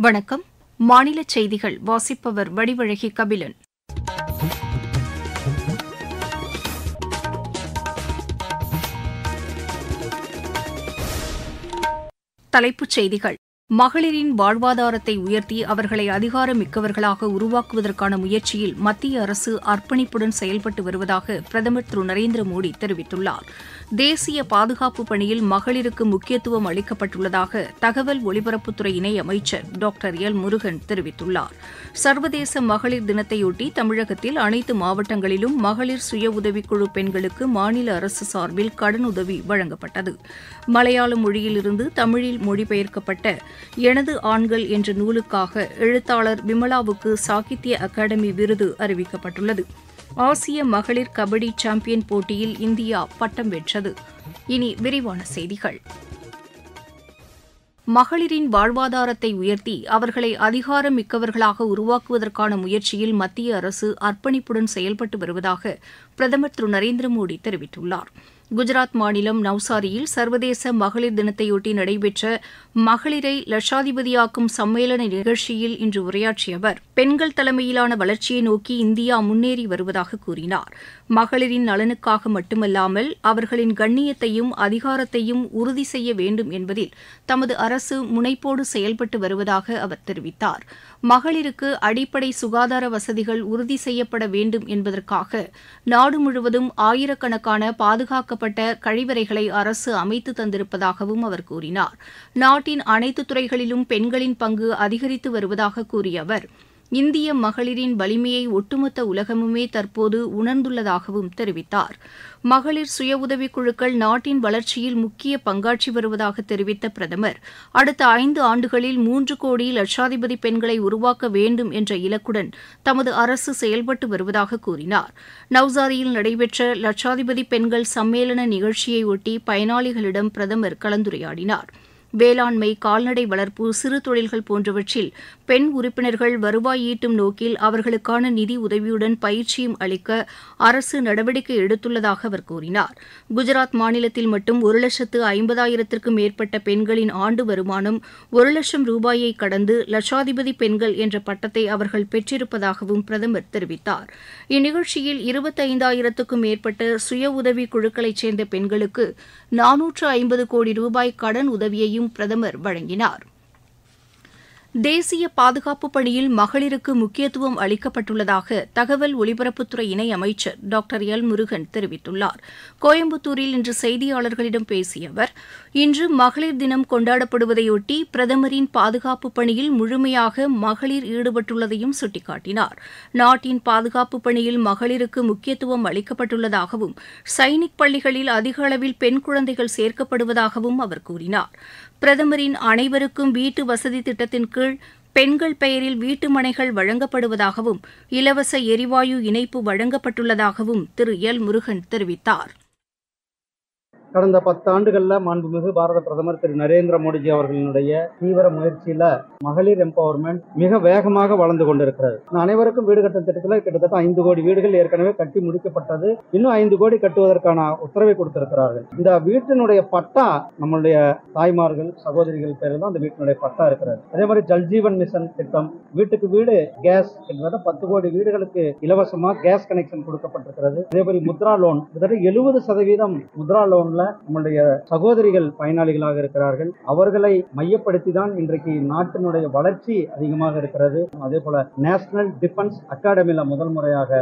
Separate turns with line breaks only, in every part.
வணக்கம். மாநில செய்திகள் வாசிப்பவர் வடிவழகி கபிலன். தலைப்புச் செய்திகள். மகளிரின் வாழ்வாதாரத்தை உயர்த்தி அவர்களை அதிகாரமிக்கவர்களாக உருவாக்குவதற்கான முயற்சியில் மத்திய அரசு அர்ப்பணிப்புடன் செயல்பட்டு வருவதாக பிரதமர் திரு நரேந்திர மோடி தெரிவித்துள்ளார். தேசிய பாதுகாப்பு பணியில் மகளிருக்கு முக்கியத்துவம் அளிக்கப்பட்டுள்ளதாக தகவல் ஒலிபரப்புத்துறை இணையமைச்சர் டாக்டர் எல் முருகன் தெரிவித்துள்ளார். சர்வதேச மகளிர் தினத்தையொட்டி தமிழகத்தில் அனைத்து மாவட்டங்களிலும் மகளிர் சுய உதவிக்குழு பெண்களுக்கு மாநில அரசு சார்பில் கடனுதவி வழங்கப்பட்டது. மலையாள மொழியிலிருந்து தமிழில் மொழிபெயர்க்கப்பட்ட எனது ஆண்கள் என்ற நூலுக்காக எழுத்தாளர் விமலாவுக்கு சாகித்ய அகாடமி விருது அறிவிக்கப்பட்டுள்ளது. ஆசிய மகளிர் கபடி சாம்பியன் போட்டியில் இந்தியா பட்டம் வென்றது. இனி விரிவான செய்திகள். மகளிரின் வாழ்வாதாரத்தை உயர்த்தி அவர்களை அதிகாரமிக்கவர்களாக உருவாக்குவதற்கான முயற்சியில் மத்திய அரசு அர்ப்பணிப்புடன் செயல்பட்டு வருவதாக பிரதமர் திரு நரேந்திர மோடி தெரிவித்துள்ளார். குஜராத் மாநிலம் நவ்சாரியில் சர்வதேச மகளிர் தினத்தையொட்டி நடைபெற்ற மகளிரை லட்சாதிபதியாக்கும் சம்மேளன நிகழ்ச்சியில் இன்று உரையாற்றிய அவர், பெண்கள் தலைமையிலான வளர்ச்சியை நோக்கி இந்தியா முன்னேறி வருவதாக கூறினார். மகளிரின் நலனுக்காக மட்டுமல்லாமல் அவர்களின் கண்ணியத்தையும் அதிகாரத்தையும் உறுதி செய்ய வேண்டும் என்பதில் தமது அரசு முனைப்போடு செயல்பட்டு வருவதாக அவர் தெரிவித்தார். மகளிருக்கு அடிப்படை சுகாதார வசதிகள் உறுதி செய்யப்பட வேண்டும் என்பதற்காக நாடு முழுவதும் ஆயிரக்கணக்கான பாதுகாக்கப்பட்ட கழிவறைகளை அரசு அமைத்து தந்திருப்பதாகவும் அவர் கூறினார். நாட்டின் அனைத்து துறைகளிலும் பெண்களின் பங்கு அதிகரித்து வருவதாக கூறிய அவர், இந்திய மகளிரின் வலிமையை ஒட்டுமொத்த உலகமுமே தற்போது உணர்ந்துள்ளதாகவும் தெரிவித்தார். மகளிர் சுய உதவிக் குழுக்கள் நாட்டின் வளர்ச்சியில் முக்கிய பங்காற்றி வருவதாக தெரிவித்த பிரதமர், அடுத்த 5 ஆண்டுகளில் 3 கோடி லட்சாதிபதி பெண்களை உருவாக்க வேண்டும் என்ற இலக்குடன் தமது அரசு செயல்பட்டு வருவதாக கூறினார். நவ்சாரியில் நடைபெற்ற லட்சாதிபதி பெண்கள் சம்மேளன நிகழ்ச்சியை ஒட்டி பயனாளிகளிடம் பிரதமர் கலந்துரையாடினார். வேளாண்மை, கால்நடை வளர்ப்பு, சிறு தொழில்கள் போன்றவற்றில் பெண் உறுப்பினர்கள் வருவாய் ஈட்டும் நோக்கில் அவர்களுக்கான நிதி உதவியுடன் பயிற்சியும் அளிக்க அரசு நடவடிக்கை எடுத்துள்ளதாக அவர் கூறினார். குஜராத் மாநிலத்தில் மட்டும் 1,50,000த்திற்கும் மேற்பட்ட பெண்களின் ஆண்டு வருமானம் 1 லட்சம் ரூபாயை கடந்து லட்சாதிபதி பெண்கள் என்ற பட்டத்தை அவர்கள் பெற்றிருப்பதாகவும் பிரதமர் தெரிவித்தார். இந்நிகழ்ச்சியில் 25,000த்திற்கும் மேற்பட்ட சுய உதவி குழுக்களைச் சேர்ந்த பெண்களுக்கு 450 கோடி ரூபாய் கடன் உதவியையும் பிரதமர் வழங்கினார். தேசிய பாதுகாப்பு பணியில் மகளிருக்கு முக்கியத்துவம் அளிக்கப்பட்டுள்ளதாக தகவல் ஒலிபரப்புத்துறை இணையமைச்சர் டாக்டர் எல் முருகன் தெரிவித்துள்ளார். கோயம்புத்தூரில் இன்று செய்தியாளர்களிடம் பேசிய அவர், இன்று மகளிர் தினம் கொண்டாடப்படுவதையொட்டி பிரதமரின் பாதுகாப்பு பணியில் முழுமையாக மகளிர் ஈடுபட்டுள்ளதையும் சுட்டிக்காட்டினார். நாட்டின் பாதுகாப்பு பணியில் மகளிருக்கு முக்கியத்துவம் அளிக்கப்பட்டுள்ளதாகவும் சைனிக் பள்ளிகளில் அதிக அளவில் பெண் குழந்தைகள் சேர்க்கப்படுவதாகவும் அவர் கூறினார். பிரதமரின் அனைவருக்கும் வீட்டு வசதி திட்டத்தின் கீழ் பெண்கள் பெயரில் வீட்டு மனைகள் வழங்கப்படுவதாகவும் இலவச எரிவாயு இணைப்பு வழங்கப்பட்டுள்ளதாகவும் திரு எல் முருகன் தெரிவித்தார்.
கடந்த 10 ஆண்டுகளில் மாண்புமிகு பாரத பிரதமர் திரு நரேந்திர மோடிஜி அவர்களினுடைய தீவிர முயற்சியில மகளிர் எம்பவர்மெண்ட் மிக வேகமாக வளர்ந்து கொண்டிருக்கிறது. அனைவருக்கும் வீடு கட்டும் திட்டத்தில் கிட்டத்தட்ட 5 கோடி வீடுகள் ஏற்கனவே கட்டி முடிக்கப்பட்டது. இன்னும் 5 கோடி கட்டுவதற்கான உத்தரவை கொடுத்திருக்கிறார்கள். இந்த வீட்டினுடைய பட்டா நம்மளுடைய தாய்மார்கள், சகோதரிகள் பேரில் தான் அந்த வீட்டினுடைய பட்டா இருக்கிறது. அதே மாதிரி ஜல்ஜீவன் மிஷன் திட்டம், வீட்டுக்கு வீடு கேஸ், கிட்டத்தட்ட 10 கோடி வீடுகளுக்கு இலவசமாக கேஸ் கனெக்ஷன் கொடுக்கப்பட்டிருக்கிறது. அதே மாதிரி முத்ரா லோன், கிட்டத்தட்ட 70% முத்ரா லோன்ல நம்முடைய சகோதரிகள் பயனாளிகளாக இருக்கிறார்கள். அவர்களை மையப்படுத்தி தான் இன்றைக்கு நாட்டினுடைய வளர்ச்சி அதிகமாக இருக்கிறது. அதே போல நேஷனல் டிஃபென்ஸ் அகாடமியில முதல் முறையாக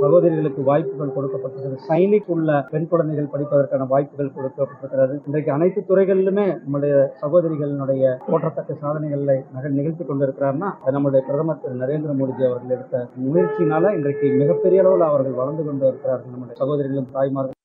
சகோதரிகளுக்கு வாய்ப்புகள் கொடுக்கப்பட்டிருக்கிறது. சைனிக் உள்ள பெண் குழந்தைகள் படிப்பதற்கான வாய்ப்புகள் கொடுக்கப்பட்டிருக்கிறது. இன்றைக்கு அனைத்து துறைகளிலுமே நம்முடைய சகோதரிகளினுடைய போற்றத்தக்க சாதனைகளை நிகழ்த்தி கொண்டிருக்கிறார்னா அது நம்முடைய பிரதமர் திரு நரேந்திர மோடிஜி அவர்கள் எடுத்த முயற்சியினால இன்றைக்கு மிகப்பெரிய அளவில் அவர்கள் வளர்ந்து கொண்டு இருக்கிறார்கள். நம்முடைய சகோதரிகளும் தாய்மார்கள்.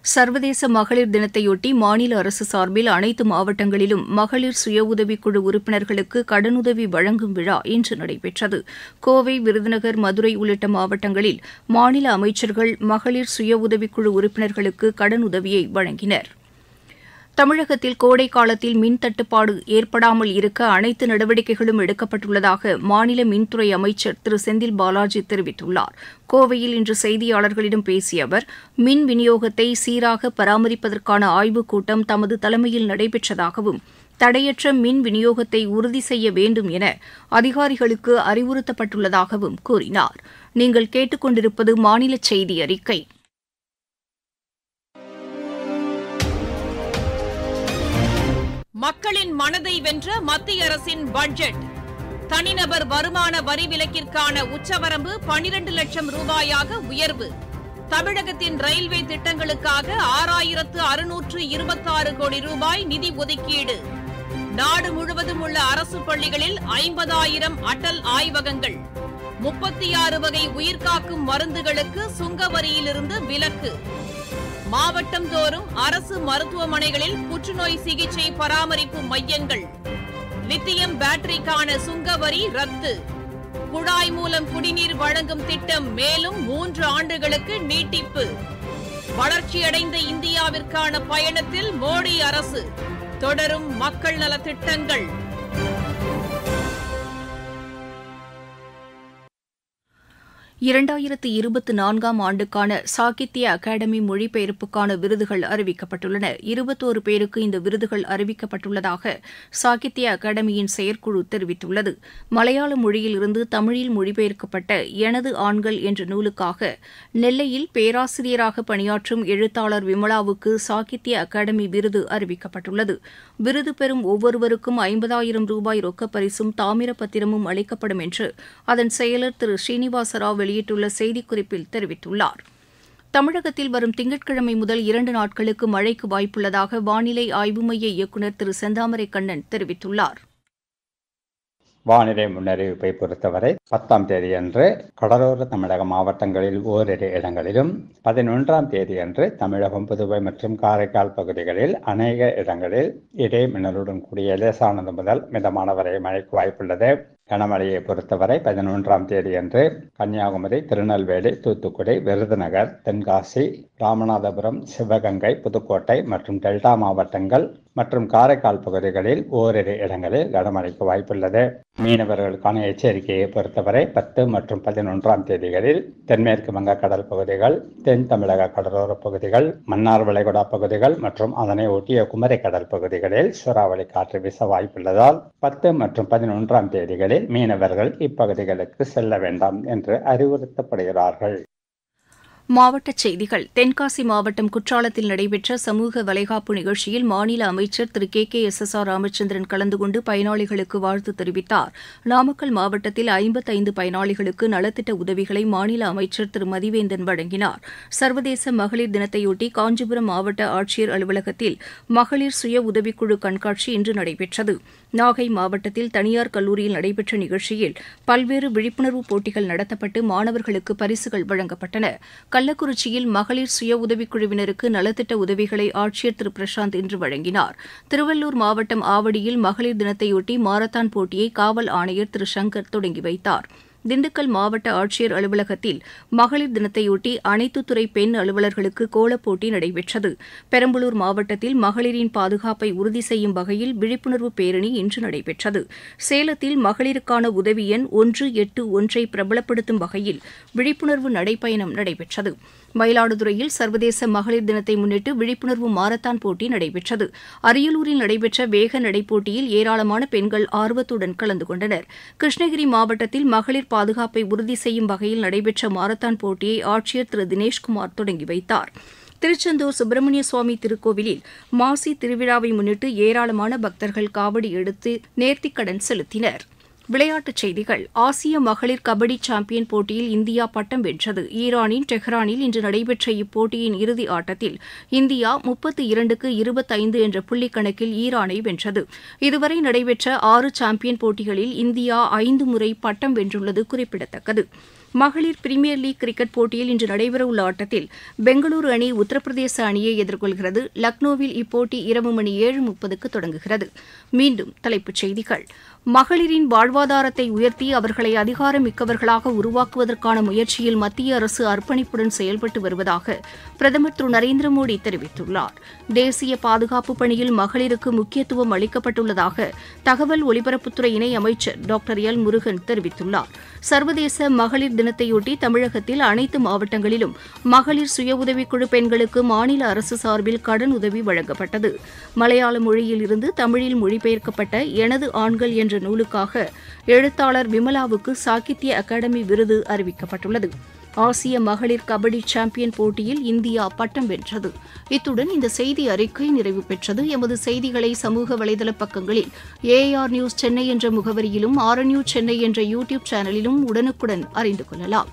சர்வதேச மகளிர் தினத்தையொட்டி மாநில அரசு சார்பில் அனைத்து மாவட்டங்களிலும் மகளிர் சுய உதவிக்குழு உறுப்பினர்களுக்கு கடனுதவி வழங்கும் விழா இன்று நடைபெற்றது. கோவை, விருதுநகர், மதுரை உள்ளிட்ட மாவட்டங்களில் மாநில அமைச்சர்கள் மகளிர் சுய உதவிக்குழு உறுப்பினர்களுக்கு கடனுதவியை வழங்கினர். தமிழகத்தில் கோடை காலத்தில் மின் தட்டுப்பாடு ஏற்படாமல் இருக்க அனைத்து நடவடிக்கைகளும் எடுக்கப்பட்டுள்ளதாக மாநில மின்துறை அமைச்சர் திரு செந்தில் பாலாஜி தெரிவித்துள்ளார். கோவையில் இன்று செய்தியாளர்களிடம் பேசிய அவர், மின் விநியோகத்தை சீராக பராமரிப்பதற்கான ஆய்வுக் கூட்டம் தமது தலைமையில் நடைபெற்றதாகவும், தடையற்ற மின் விநியோகத்தை உறுதி செய்ய வேண்டும் என அதிகாரிகளுக்கு அறிவுறுத்தப்பட்டுள்ளதாகவும் கூறினார். நீங்கள் கேட்டுக்கொண்டிருப்பது மாநில செய்தி அறிக்கை.
மக்களின் மனதை வென்ற மத்திய அரசின் பட்ஜெட். தனிநபர் வருமான வரி விலக்கிற்கான உச்சவரம்பு 12 லட்சம் ரூபாயாக உயர்வு. தமிழகத்தின் ரயில்வே திட்டங்களுக்காக 6626 கோடி ரூபாய் நிதி ஒதுக்கீடு. நாடு முழுவதும் உள்ள அரசு பள்ளிகளில் 50,000 அடல் ஆய்வகங்கள். 36 வகை உயிர்காக்கும் மருந்துகளுக்கு சுங்க வரியிலிருந்து விலக்கு. மாவட்டம் தோறும் அரசு மருத்துவமனைகளில் புற்றுநோய் சிகிச்சை பராமரிப்பு மையங்கள். லித்தியம் பேட்டரிக்கான சுங்க வரி ரத்து. குழாய் மூலம் குடிநீர் வழங்கும் திட்டம் மேலும் 3 ஆண்டுகளுக்கு நீட்டிப்பு. வளர்ச்சியடைந்த இந்தியாவிற்கான பயணத்தில் மோடி அரசு. தொடரும் மக்கள் நல திட்டங்கள்.
இரண்டாயிரத்து 24ஆம் ஆண்டுக்கான சாகித்ய அகாடமி மொழிபெயர்ப்புக்கான விருதுகள் அறிவிக்கப்பட்டுள்ளன. 21 பேருக்கு இந்த விருதுகள் அறிவிக்கப்பட்டுள்ளதாக சாகித்ய அகாடமியின் செயற்குழு தெரிவித்துள்ளது. மலையாள மொழியிலிருந்து தமிழில் மொழிபெயர்க்கப்பட்ட எனது ஆண்கள் என்ற நூலுக்காக நெல்லையில் பேராசிரியராக பணியாற்றும் எழுத்தாளர் விமலாவுக்கு சாகித்ய அகாடமி விருது அறிவிக்கப்பட்டுள்ளது. விருது பெறும் ஒவ்வொருவருக்கும் 50,000 ரூபாய் ரொக்கப் பரிசும் தாமிரப்பத்திரமும் அளிக்கப்படும் என்று அதன் செயலர் திரு ஸ்ரீனிவாசராவ் வெளியிட்டுள்ள செய்திக்குறிப்பில் தெரிவித்துள்ளார். தமிழகத்தில் வரும் திங்கட்கிழமை முதல் 2 நாட்களுக்கு மழைக்கு வாய்ப்புள்ளதாக வானிலை ஆய்வு மைய இயக்குநர் திரு செந்தாமரை கண்ணன் தெரிவித்துள்ளார்.
வானிலை முன்னறிவிப்பை பொறுத்தவரை 10ஆம் தேதியன்று கடலோர தமிழக மாவட்டங்களில் ஓரிரு இடங்களிலும் 11ஆம் தேதியன்று தமிழகம், புதுவை மற்றும் காரைக்கால் பகுதிகளில் அநேக இடங்களில் இடி மின்னலுடன் கூடிய லேசானது முதல் மிதமான வரை மழைக்கு வாய்ப்புள்ளது. கனமழையை பொறுத்தவரை 11ஆம் தேதியன்று கன்னியாகுமரி, திருநெல்வேலி, தூத்துக்குடி, விருதுநகர், தென்காசி, ராமநாதபுரம், சிவகங்கை, புதுக்கோட்டை மற்றும் டெல்டா மாவட்டங்கள் மற்றும் காரைக்கால் பகுதிகளில் ஓரிரு இடங்களில் கனமழைக்கு வாய்ப்புள்ளது. மீனவர்களுக்கான எச்சரிக்கையை பொறுத்தவரை 10 மற்றும் 11ஆம் தேதிகளில் தென்மேற்கு வங்கக்கடல் பகுதிகள், தென் தமிழக கடலோர பகுதிகள், மன்னார் வளைகுடா பகுதிகள் மற்றும் அதனை ஒட்டிய குமரி கடல் பகுதிகளில் சூறாவளி காற்று வீச வாய்ப்புள்ளதால் 10 மற்றும் 11ஆம் தேதிகளில் மீனவர்கள் இப்பகுதிகளுக்கு செல்ல வேண்டாம் என்று அறிவுறுத்தப்படுகிறார்கள்.
மாவட்டச் செய்திகள். தென்காசி மாவட்டம் குற்றாலத்தில் நடைபெற்ற சமூக வளைகாப்பு நிகழ்ச்சியில் மாநில அமைச்சர் திரு KKSSR ராமச்சந்திரன் கலந்து கொண்டு பயனாளிகளுக்கு வாழ்த்து தெரிவித்தார். நாமக்கல் மாவட்டத்தில் 55 பயனாளிகளுக்கு நலத்திட்ட உதவிகளை மாநில அமைச்சர் திரு மதிவேந்தன் வழங்கினார். சர்வதேச மகளிர் தினத்தையொட்டி காஞ்சிபுரம் மாவட்ட ஆட்சியர் அலுவலகத்தில் மகளிர் சுய உதவிக்குழு கண்காட்சி இன்று நடைபெற்றது. நாகை மாவட்டத்தில் தனியார் கல்லூரியில் நடைபெற்ற நிகழ்ச்சியில் பல்வேறு விழிப்புணர்வு போட்டிகள் நடத்தப்பட்டு மாணவர்களுக்கு பரிசுகள் வழங்கப்பட்டன. கள்ளக்குறிச்சியில் மகளிர் சுய உதவிக்குழுவினருக்கு நலத்திட்ட உதவிகளை ஆட்சியர் திரு பிரசாந்த் இன்று வழங்கினார். திருவள்ளூர் மாவட்டம் ஆவடியில் மகளிர் தினத்தையொட்டி மாரத்தான் போட்டியை காவல் ஆணையர் திரு சங்கர் தொடங்கி வைத்தார். திண்டுக்கல் மாவட்ட ஆட்சியர் அலுவலகத்தில் மகளிர் தினத்தையொட்டி அனைத்து துறை பெண் அலுவலர்களுக்கு கோலப்போட்டி நடைபெற்றது. பெரம்பலூர் மாவட்டத்தில் மகளிரின் பாதுகாப்பை உறுதி செய்யும் வகையில் விழிப்புணர்வு பேரணி இன்று நடைபெற்றது. சேலத்தில் மகளிருக்கான உதவி எண் 181 பிரபலப்படுத்தும் வகையில் விழிப்புணர்வு நடைப்பயணம் நடைபெற்றது. மயிலாடுதுறையில் சர்வதேச மகளிர் தினத்தை முன்னிட்டு விழிப்புணர்வு மாரத்தான் போட்டி நடைபெற்றது. அரியலூரில் நடைபெற்ற வேக நடைப்போட்டியில் ஏராளமான பெண்கள் ஆர்வத்துடன் கலந்து கொண்டனர். கிருஷ்ணகிரி மாவட்டத்தில் மகளிர் பாதுகாப்பை உறுதி செய்யும் வகையில் நடைபெற்ற மாரத்தான் போட்டியை ஆட்சியர் திரு தினேஷ்குமார் தொடங்கி வைத்தார். திருச்செந்தூர் சுப்பிரமணிய சுவாமி திருக்கோவிலில் மாசி திருவிழாவை முன்னிட்டு ஏராளமான பக்தர்கள் காவடி எடுத்து நேர்த்திக்கடன் செலுத்தினர். விளையாட்டுச் செய்திகள். ஆசிய மகளிர் கபடி சாம்பியன் போட்டியில் இந்தியா பட்டம் வென்றது. ஈரானின் டெஹ்ரானில் இன்று நடைபெற்ற இப்போட்டியின் இறுதி ஆட்டத்தில் இந்தியா 32-25 என்ற புள்ளிக் கணக்கில் ஈரானை வென்றது. இதுவரை நடைபெற்ற 6 சாம்பியன் போட்டிகளில் இந்தியா 5 முறை பட்டம் வென்றுள்ளது குறிப்பிடத்தக்கது. மகளிர் பிரீமியர் லீக் கிரிக்கெட் போட்டியில் இன்று நடைபெறவுள்ள ஆட்டத்தில் பெங்களூரு அணி உத்தரப்பிரதேச அணியை எதிர்கொள்கிறது. லக்னோவில் இப்போட்டி இரவு மணி 7:30க்கு தொடங்குகிறது. மீண்டும் தலைப்புச் செய்திகள். மகளிரின் வாழ்வாதாரத்தை உயர்த்தி அவர்களை அதிகாரமிக்கவர்களாக உருவாக்குவதற்கான முயற்சியில் மத்திய அரசு அர்ப்பணிப்புடன் செயல்பட்டு வருவதாக பிரதமர் திரு நரேந்திர மோடி தெரிவித்துள்ளார். தேசிய பாதுகாப்பு பணியில் மகளிருக்கு முக்கியத்துவம் அளிக்கப்பட்டுள்ளதாக தகவல் ஒலிபரப்புத்துறை இணை அமைச்சர் டாக்டர் எல் முருகன் தெரிவித்துள்ளார். சர்வதேச மகளிர் தினத்தையொட்டி தமிழகத்தில் அனைத்து மாவட்டங்களிலும் மகளிர் சுய உதவிக்குழு பெண்களுக்கு மாநில அரசு சார்பில் கடன் உதவி வழங்கப்பட்டது. மலையாள மொழியில் இருந்து தமிழில் மொழிபெயர்க்கப்பட்ட எனது ஆண்கள் என்ற நூலுக்காக எழுத்தாளர் விமலாவுக்கு சாகித்ய அகாடமி விருது அறிவிக்கப்பட்டுள்ளது. ஆசிய மகளிர் கபடி சாம்பியன் போட்டியில் இந்தியா பட்டம் வென்றது. இத்துடன் இந்த செய்தி அறிக்கை நிறைவு பெற்றது. எமது செய்திகளை சமூக வலைதள பக்கங்களில் AR நியூஸ் சென்னை என்ற முகவரியிலும் RNU சென்னை என்ற யூடியூப் சேனலிலும் உடனுக்குடன் அறிந்து கொள்ளலாம்.